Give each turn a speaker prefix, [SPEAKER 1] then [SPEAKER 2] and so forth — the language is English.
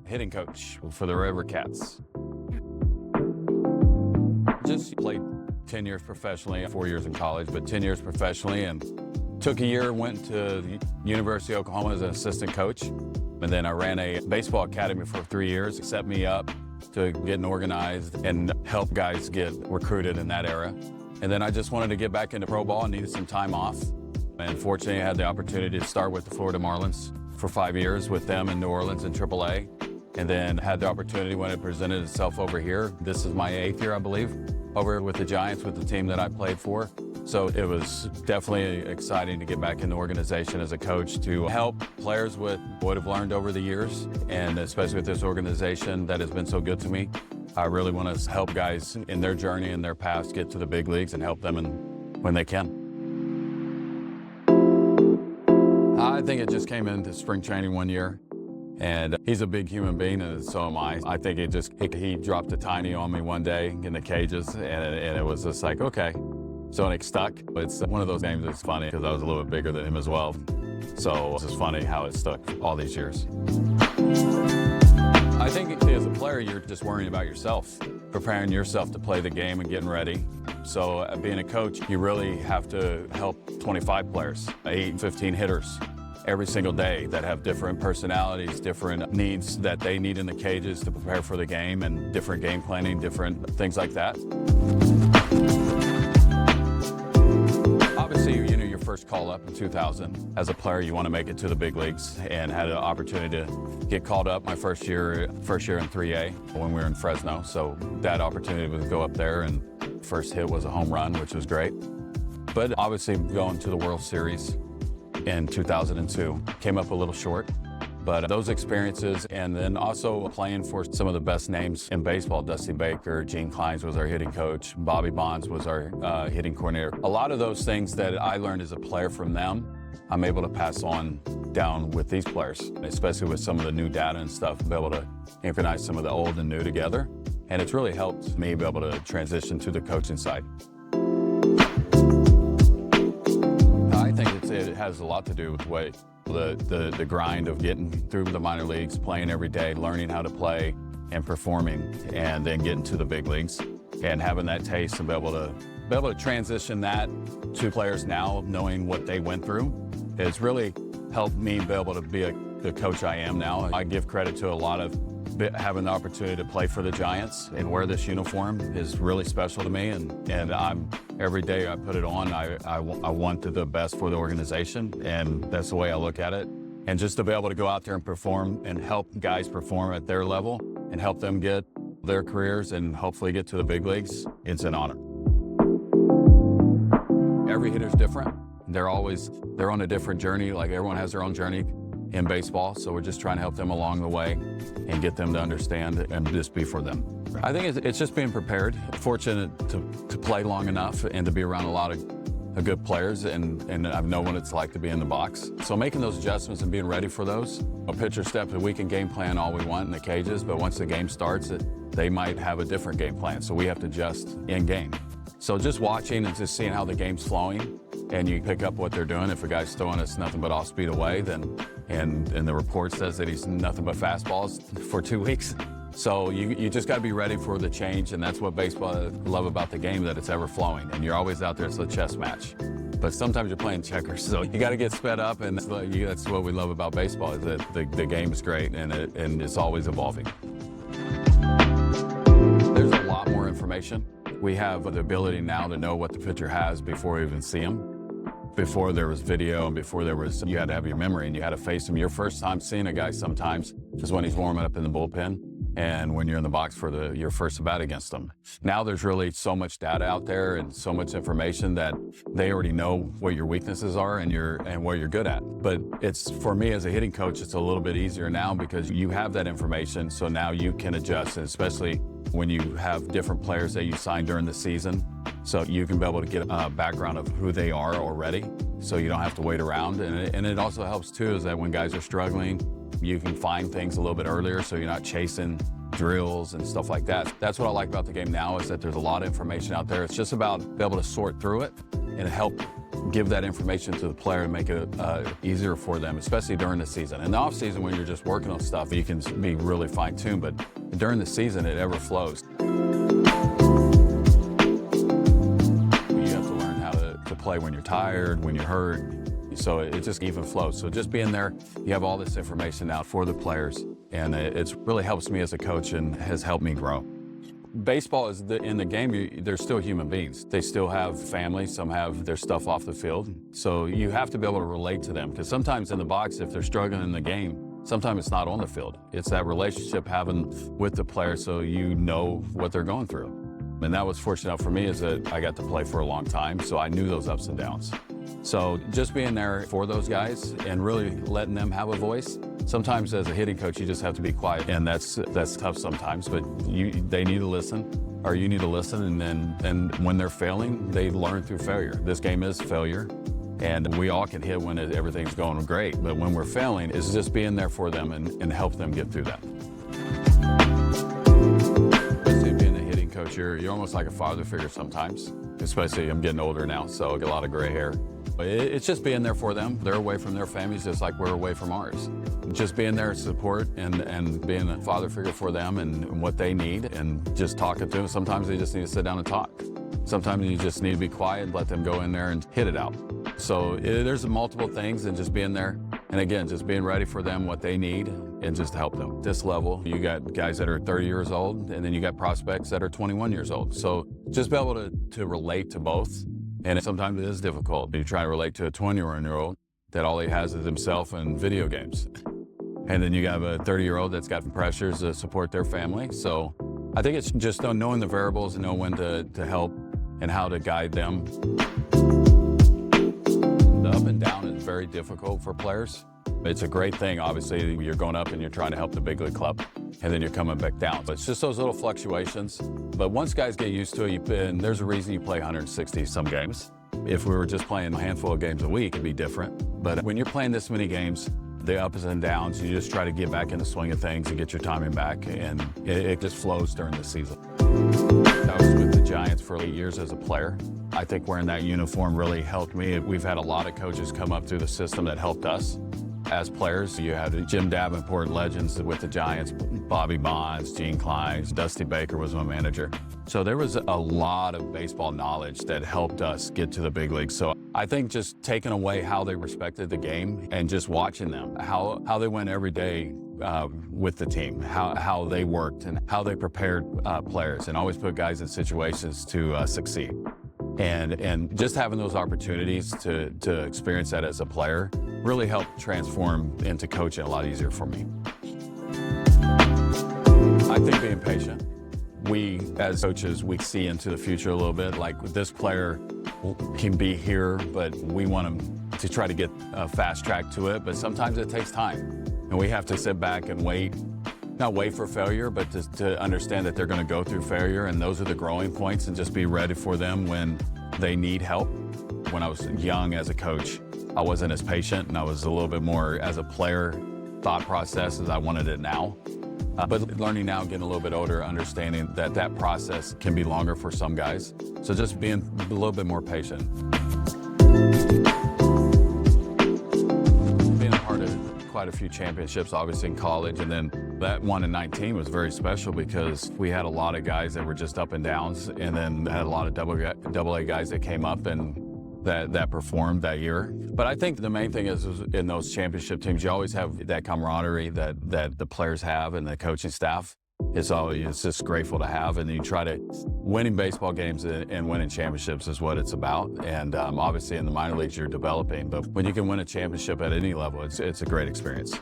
[SPEAKER 1] hitting coach for the River Cats. Just played 10 years professionally, 4 years in college, but 10 years professionally, and took a year, went to the University of Oklahoma as an assistant coach. And then I ran a baseball academy for 3 years. It set me up to get organized and help guys get recruited in that era. And then I just wanted to get back into pro ball and needed some time off. And fortunately, I had the opportunity to start with the Florida Marlins for 5 years with them in New Orleans in AAA. And then had the opportunity when it presented itself over here. This is my 8th year, I believe, over with the Giants, with the team that I played for. So it was definitely exciting to get back in the organization as a coach to help players with what I've learned over the years, and especially with this organization that has been so good to me. I really want to help guys in their journey and their past get to the big leagues and help them when they can. I think it just came into spring training one year, and he's a big human being, and so am I. I think he dropped a tiny on me one day in the cages, and it was just like, okay. So it stuck. It's one of those games that's funny because I was a little bit bigger than him as well. So it's just funny how it stuck all these years. I think as a player, you're just worrying about yourself, preparing yourself to play the game and getting ready. So being a coach, you really have to help 25 players, 8, 15 hitters every single day that have different personalities, different needs that they need in the cages to prepare for the game, and different game planning, different things like that. Obviously, your first call up in 2000. As a player, you want to make it to the big leagues, and had an opportunity to get called up my first year in 3A when we were in Fresno. So that opportunity was to go up there, and first hit was a home run, which was great. But obviously going to the World Series in 2002 came up a little short. But those experiences, and then also playing for some of the best names in baseball, Dusty Baker, Gene Clines was our hitting coach, Bobby Bonds was our hitting coordinator. A lot of those things that I learned as a player from them, I'm able to pass on down with these players, especially with some of the new data and stuff, be able to synchronize some of the old and new together. And it's really helped me be able to transition to the coaching side. I think it has a lot to do with the grind of getting through the minor leagues, playing every day, learning how to play and performing, and then getting to the big leagues and having that taste and be able to transition that to players now, knowing what they went through. It's really helped me be able to be the coach I am now. I give credit to a lot of having the opportunity to play for the Giants and wear this uniform is really special to me, and every day I put it on, I want the best for the organization, and that's the way I look at it. And just to be able to go out there and perform and help guys perform at their level and help them get their careers and hopefully get to the big leagues, it's an honor. Every hitter's different. They're on a different journey, like everyone has their own journey in baseball, so we're just trying to help them along the way and get them to understand and just be for them. I think it's just being prepared, fortunate to play long enough and to be around a lot of good players, and I know what it's like to be in the box. So making those adjustments and being ready for those. A pitcher steps, we can game plan all we want in the cages, but once the game starts, they might have a different game plan, so we have to adjust in game. So just watching and just seeing how the game's flowing, and you pick up what they're doing. If a guy's throwing us nothing but off speed away, and the report says that he's nothing but fastballs for 2 weeks. So you just got to be ready for the change, and that's what baseball I love about the game, that it's ever flowing, and you're always out there. It's a chess match. But sometimes you're playing checkers, so you got to get sped up, and that's what we love about baseball, is that the game is great, and it's always evolving. There's a lot more information. We have the ability now to know what the pitcher has before we even see him. Before there was video, and before you had to have your memory, and you had to face him. Your first time seeing a guy sometimes is when he's warming up in the bullpen, and when you're in the box for your first at-bat against them. Now there's really so much data out there and so much information that they already know what your weaknesses are and what you're good at. But it's, for me as a hitting coach, it's a little bit easier now because you have that information, so now you can adjust, and especially when you have different players that you sign during the season. So you can be able to get a background of who they are already, so you don't have to wait around. And it also helps too, is that when guys are struggling, you can find things a little bit earlier, so you're not chasing drills and stuff like that. That's what I like about the game now, is that there's a lot of information out there. It's just about being able to sort through it and help give that information to the player and make it easier for them, especially during the season. In the off season, when you're just working on stuff, you can be really fine-tuned, but during the season, it ever flows. You have to learn how to play when you're tired, when you're hurt. So it just even flows. So just being there, you have all this information out for the players, and it really helps me as a coach and has helped me grow. Baseball is in the game, they're still human beings. They still have families, some have their stuff off the field. So you have to be able to relate to them, because sometimes in the box, if they're struggling in the game, sometimes it's not on the field. It's that relationship having with the player so you know what they're going through. And that was fortunate for me, is that I got to play for a long time, so I knew those ups and downs. So just being there for those guys and really letting them have a voice. Sometimes as a hitting coach, you just have to be quiet, and that's tough sometimes, but they need to listen, or you need to listen, and when they're failing, they learn through failure. This game is failure, and we all can hit when everything's going great, but when we're failing, it's just being there for them and help them get through that. Especially being a hitting coach, you're almost like a father figure sometimes, especially I'm getting older now, so I get a lot of gray hair. It's just being there for them. They're away from their families just like we're away from ours. Just being there to support and being a father figure for them and what they need, and just talking to them. Sometimes they just need to sit down and talk. Sometimes you just need to be quiet and let them go in there and hit it out. So there's multiple things, and just being there. And again, just being ready for them, what they need, and just help them. This level, you got guys that are 30 years old, and then you got prospects that are 21 years old. So just be able to relate to both. And sometimes it is difficult. You try to relate to a 20-year-old that all he has is himself and video games. And then you have a 30-year-old that's got pressures to support their family. So I think it's just knowing the variables and know when to help and how to guide them. The up and down is very difficult for players. It's a great thing, obviously, you're going up and you're trying to help the big league club, and then you're coming back down. It's just those little fluctuations. But once guys get used to it, and there's a reason you play 160 some games. If we were just playing a handful of games a week, it'd be different. But when you're playing this many games, the ups and downs, you just try to get back in the swing of things and get your timing back, and it just flows during the season. I was with the Giants for 8 years as a player. I think wearing that uniform really helped me. We've had a lot of coaches come up through the system that helped us as players. You had Jim Davenport, legends with the Giants, Bobby Bonds, Gene Klein, Dusty Baker was my manager. So there was a lot of baseball knowledge that helped us get to the big leagues. So I think just taking away how they respected the game and just watching them, how they went every day with the team, how they worked and how they prepared players, and always put guys in situations to succeed. And just having those opportunities to experience that as a player really helped transform into coaching a lot easier for me. I think being patient. We, as coaches, we see into the future a little bit. Like this player can be here, but we want him to try to get a fast track to it. But sometimes it takes time, and we have to sit back and wait. Not wait for failure, but to understand that they're going to go through failure, and those are the growing points, and just be ready for them when they need help. When I was young as a coach, I wasn't as patient, and I was a little bit more, as a player, thought process as I wanted it now. But learning now, getting a little bit older, understanding that process can be longer for some guys. So just being a little bit more patient. Being a part of quite a few championships, obviously in college, and then that one in 19 was very special because we had a lot of guys that were just up and downs, and then had a lot of double A guys that came up and that performed that year. But I think the main thing is in those championship teams, you always have that camaraderie that the players have and the coaching staff. It's just grateful to have, and you try to winning baseball games and winning championships is what it's about. And obviously in the minor leagues you're developing, but when you can win a championship at any level, it's a great experience.